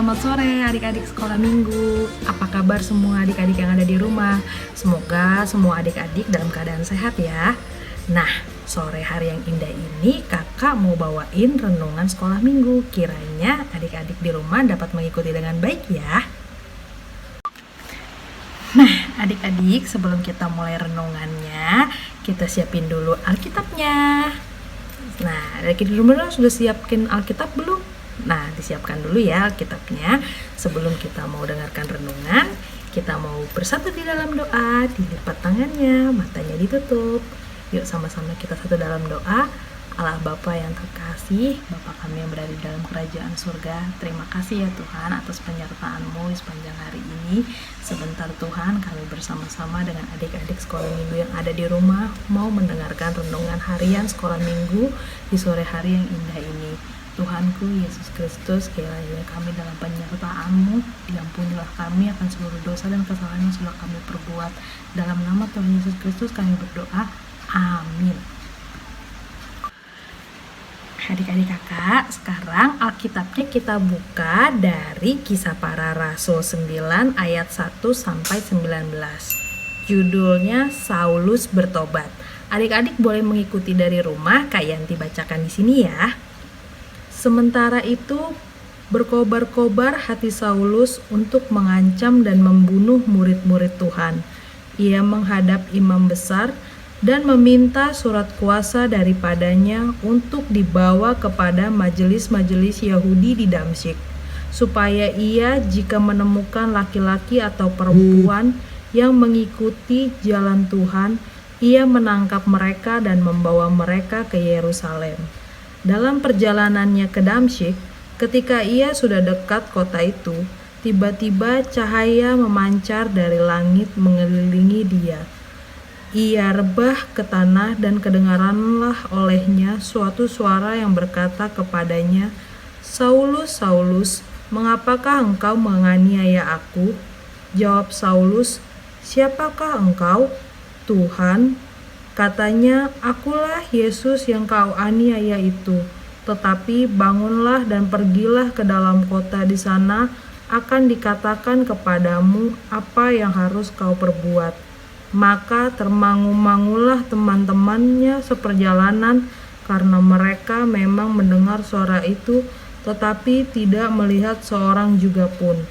selamat sore adik-adik sekolah minggu. Apa kabar semua adik-adik yang ada di rumah? Semoga semua adik-adik dalam keadaan sehat ya. Nah, sore hari yang indah ini kakak mau bawain renungan sekolah minggu. Kiranya adik-adik di rumah dapat mengikuti dengan baik ya. Nah, adik-adik sebelum kita mulai renungannya, kita siapin dulu Alkitabnya. Nah, adik-adik di rumah sudah siapin Alkitab belum? Nah, disiapkan dulu ya Alkitabnya. Sebelum kita mau dengarkan renungan, kita mau bersatu di dalam doa, dilipat tangannya, matanya ditutup. Yuk sama-sama kita satu dalam doa. Allah Bapa yang terkasih, Bapa kami yang berada di dalam kerajaan surga, terima kasih ya Tuhan atas penyertaan-Mu di sepanjang hari ini. Sebentar Tuhan, kami bersama-sama dengan adik-adik sekolah minggu yang ada di rumah mau mendengarkan renungan harian sekolah minggu di sore hari yang indah ini. Tuhanku Yesus Kristus, kiranya kami dalam penyertaan-Mu, diampunilah kami akan seluruh dosa dan kesalahan yang sudah kami perbuat. Dalam nama Tuhan Yesus Kristus kami berdoa, amin. Adik-adik kakak, sekarang Alkitabnya kita buka dari Kisah Para Rasul 9 ayat 1 sampai 19. Judulnya Saulus bertobat. Adik-adik boleh mengikuti dari rumah, Kak Yanti bacakan di sini ya. Sementara itu, berkobar-kobar hati Saulus untuk mengancam dan membunuh murid-murid Tuhan. Ia menghadap imam besar dan meminta surat kuasa daripadanya untuk dibawa kepada majelis-majelis Yahudi di Damsyik, supaya ia jika menemukan laki-laki atau perempuan yang mengikuti jalan Tuhan, ia menangkap mereka dan membawa mereka ke Yerusalem. Dalam perjalanannya ke Damsyik, ketika ia sudah dekat kota itu, tiba-tiba cahaya memancar dari langit mengelilingi dia. Ia rebah ke tanah dan kedengaranlah olehnya suatu suara yang berkata kepadanya, "Saulus, Saulus, mengapakah engkau menganiaya aku?" Jawab Saulus, "Siapakah engkau?" "Tuhan," katanya, "akulah Yesus yang kau aniaya itu. Tetapi bangunlah dan pergilah ke dalam kota, di sana akan dikatakan kepadamu apa yang harus kau perbuat." Maka termangu-mangulah teman-temannya seperjalanan, karena mereka memang mendengar suara itu, tetapi tidak melihat seorang juga pun.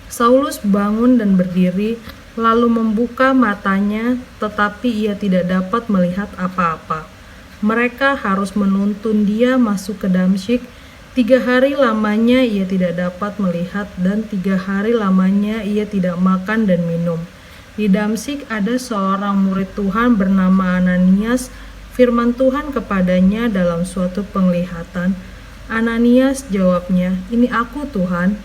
Saulus bangun dan berdiri, lalu membuka matanya, tetapi ia tidak dapat melihat apa-apa. Mereka harus menuntun dia masuk ke Damsyik. 3 hari lamanya ia tidak dapat melihat, dan 3 hari lamanya ia tidak makan dan minum. Di Damsyik ada seorang murid Tuhan bernama Ananias. Firman Tuhan kepadanya dalam suatu penglihatan. Ananias jawabnya, "Ini aku Tuhan."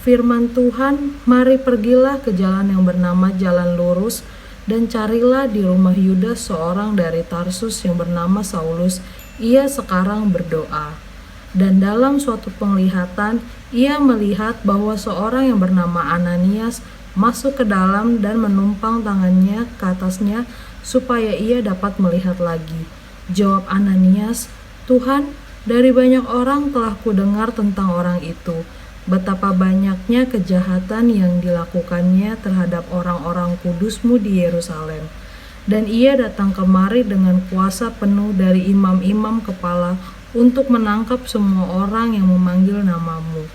Firman Tuhan, "Mari pergilah ke jalan yang bernama Jalan Lurus, dan carilah di rumah Yudas seorang dari Tarsus yang bernama Saulus. Ia sekarang berdoa." Dan dalam suatu penglihatan, ia melihat bahwa seorang yang bernama Ananias masuk ke dalam dan menumpang tangannya ke atasnya supaya ia dapat melihat lagi. Jawab Ananias, "Tuhan, dari banyak orang telah kudengar tentang orang itu, betapa banyaknya kejahatan yang dilakukannya terhadap orang-orang kudus-Mu di Yerusalem. Dan ia datang kemari dengan kuasa penuh dari imam-imam kepala untuk menangkap semua orang yang memanggil nama-Mu."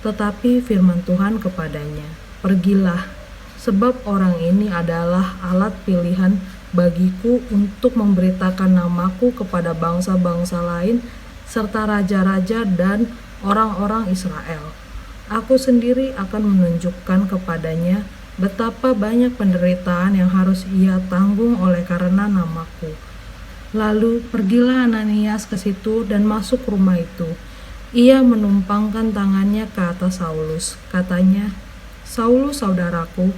Tetapi firman Tuhan kepadanya, "Pergilah, sebab orang ini adalah alat pilihan bagiku untuk memberitakan namaku kepada bangsa-bangsa lain serta raja-raja dan orang-orang Israel. Aku sendiri akan menunjukkan kepadanya betapa banyak penderitaan yang harus ia tanggung oleh karena namaku." Lalu pergilah Ananias ke situ dan masuk rumah itu. Ia menumpangkan tangannya ke atas Saulus. Katanya, "Saulus, saudaraku,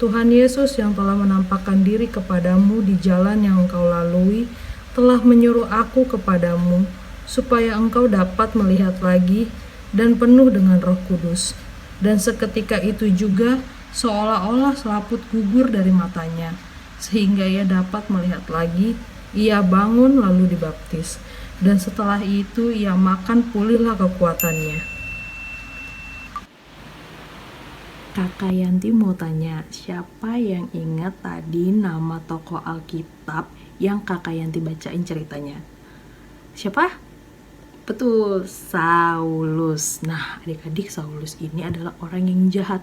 Tuhan Yesus yang telah menampakkan diri kepadamu di jalan yang engkau lalui telah menyuruh aku kepadamu, supaya engkau dapat melihat lagi dan penuh dengan Roh Kudus." Dan seketika itu juga seolah-olah selaput gugur dari matanya, sehingga ia dapat melihat lagi. Ia bangun lalu dibaptis, dan setelah itu ia makan, pulihlah kekuatannya. Kakak Yanti mau tanya, siapa yang ingat tadi nama tokoh Alkitab yang Kakak Yanti bacain ceritanya? Siapa? Betul, Saulus. Nah, adik-adik, Saulus ini adalah orang yang jahat.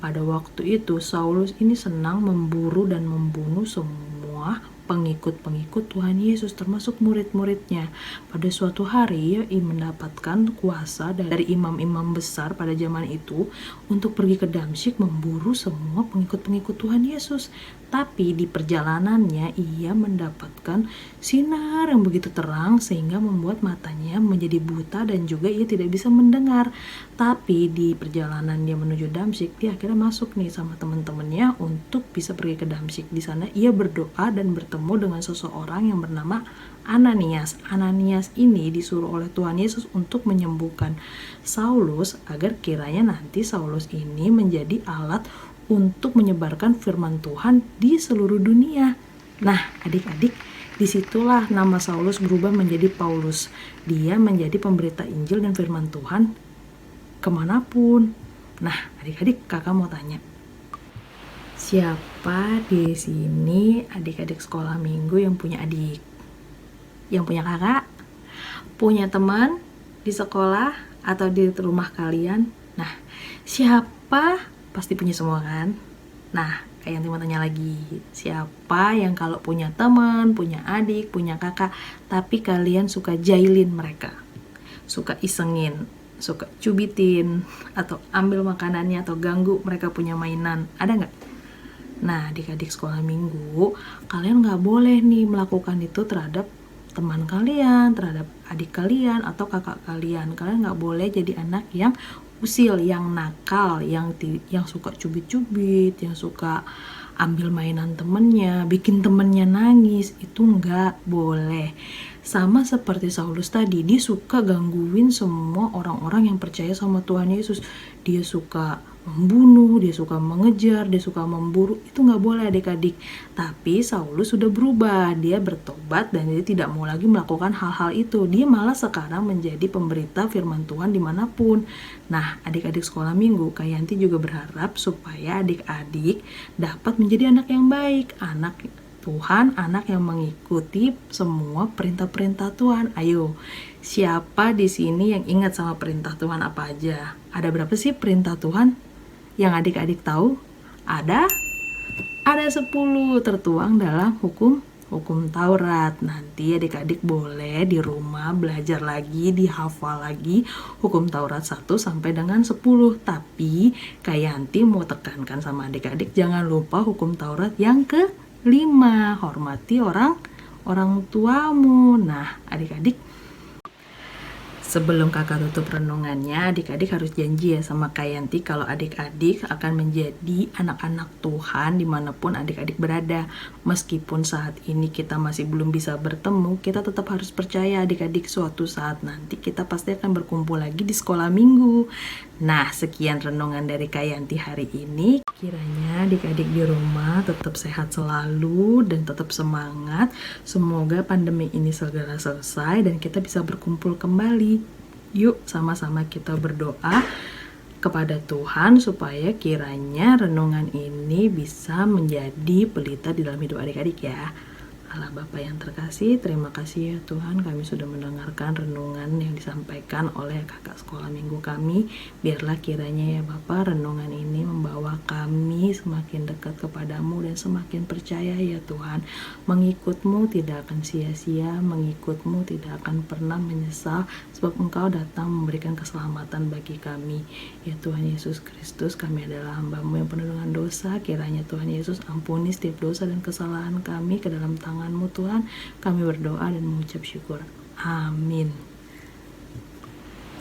Pada waktu itu, Saulus ini senang memburu dan membunuh semua pengikut-pengikut Tuhan Yesus, termasuk murid-muridnya. Pada suatu hari, ia mendapatkan kuasa dari imam-imam besar pada zaman itu untuk pergi ke Damsyik memburu semua pengikut-pengikut Tuhan Yesus. Tapi di perjalanannya, ia mendapatkan sinar yang begitu terang sehingga membuat matanya menjadi buta dan juga ia tidak bisa mendengar. Tapi di perjalanan dia menuju Damsyik, dia akhirnya masuk nih sama teman-temannya untuk bisa pergi ke Damsyik. Di sana ia berdoa dan bertemu dengan seseorang yang bernama Ananias. Ananias ini disuruh oleh Tuhan Yesus untuk menyembuhkan Saulus agar kiranya nanti Saulus ini menjadi alat untuk menyebarkan firman Tuhan di seluruh dunia. Nah, adik-adik, disitulah nama Saulus berubah menjadi Paulus. Dia menjadi pemberita Injil dan firman Tuhan kemanapun. Nah, adik-adik, kakak mau tanya, siapa di sini adik-adik sekolah minggu yang punya adik? Yang punya kakak? Punya teman di sekolah atau di rumah kalian? Nah, siapa? Pasti punya semua kan? Nah, kayak yang mau tanya lagi, siapa yang kalau punya teman, punya adik, punya kakak, tapi kalian suka jailin mereka, suka isengin, suka cubitin, atau ambil makanannya, atau ganggu mereka punya mainan, ada nggak? Nah, adik-adik sekolah minggu, kalian nggak boleh nih melakukan itu terhadap teman kalian, terhadap adik kalian, atau kakak kalian. Kalian nggak boleh jadi anak yang usil, yang nakal, yang suka cubit-cubit, yang suka ambil mainan temennya, bikin temennya nangis. Itu nggak boleh. Sama seperti Saulus tadi, dia suka gangguin semua orang-orang yang percaya sama Tuhan Yesus. Dia suka membunuh, dia suka mengejar, dia suka memburu. Itu nggak boleh adik-adik. Tapi Saulus sudah berubah, dia bertobat dan dia tidak mau lagi melakukan hal-hal itu. Dia malah sekarang menjadi pemberita firman Tuhan dimanapun. Nah, adik-adik sekolah minggu, Kak Yanti juga berharap supaya adik-adik dapat menjadi anak yang baik, anak Tuhan, anak yang mengikuti semua perintah-perintah Tuhan. Ayo, siapa di sini yang ingat sama perintah Tuhan apa aja? Ada berapa sih perintah Tuhan yang adik-adik tahu? Ada 10 tertuang dalam hukum Taurat. Nanti adik-adik boleh di rumah belajar lagi, dihafal lagi hukum Taurat 1 sampai dengan 10. Tapi Kak Yanti mau tekankan sama adik-adik, jangan lupa hukum Taurat yang ke-5, hormati orang tuamu. Nah, adik-adik, sebelum kakak tutup renungannya, adik-adik harus janji ya sama Kak Yanti kalau adik-adik akan menjadi anak-anak Tuhan dimanapun adik-adik berada. Meskipun saat ini kita masih belum bisa bertemu, kita tetap harus percaya adik-adik suatu saat nanti kita pasti akan berkumpul lagi di sekolah minggu. Nah, sekian renungan dari Kak Yanti hari ini. Kiranya adik-adik di rumah tetap sehat selalu dan tetap semangat. Semoga pandemi ini segera selesai dan kita bisa berkumpul kembali. Yuk sama-sama kita berdoa kepada Tuhan supaya kiranya renungan ini bisa menjadi pelita di dalam hidup adik-adik ya. Allah Bapa yang terkasih, terima kasih ya Tuhan, kami sudah mendengarkan renungan yang disampaikan oleh kakak sekolah minggu kami. Biarlah kiranya ya Bapa, renungan ini membawa kami semakin dekat kepadamu dan semakin percaya ya Tuhan. Mengikutmu tidak akan sia-sia, mengikutmu tidak akan pernah menyesal, sebab Engkau datang memberikan keselamatan bagi kami. Ya Tuhan Yesus Kristus, kami adalah hamba-Mu yang penuh dengan dosa. Kiranya Tuhan Yesus ampuni setiap dosa dan kesalahan kami ke dalam tangan-Mu Tuhan. Kami berdoa dan mengucap syukur. Amin.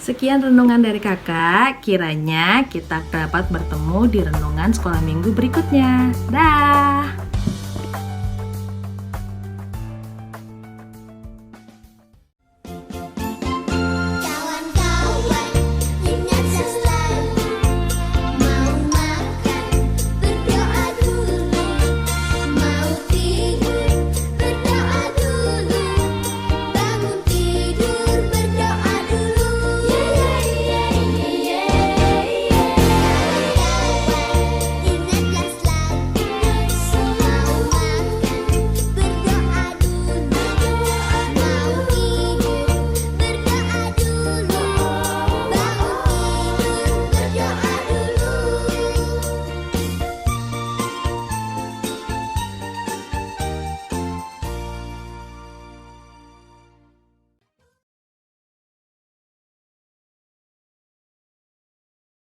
Sekian renungan dari kakak. Kiranya kita dapat bertemu di renungan sekolah minggu berikutnya. Dah.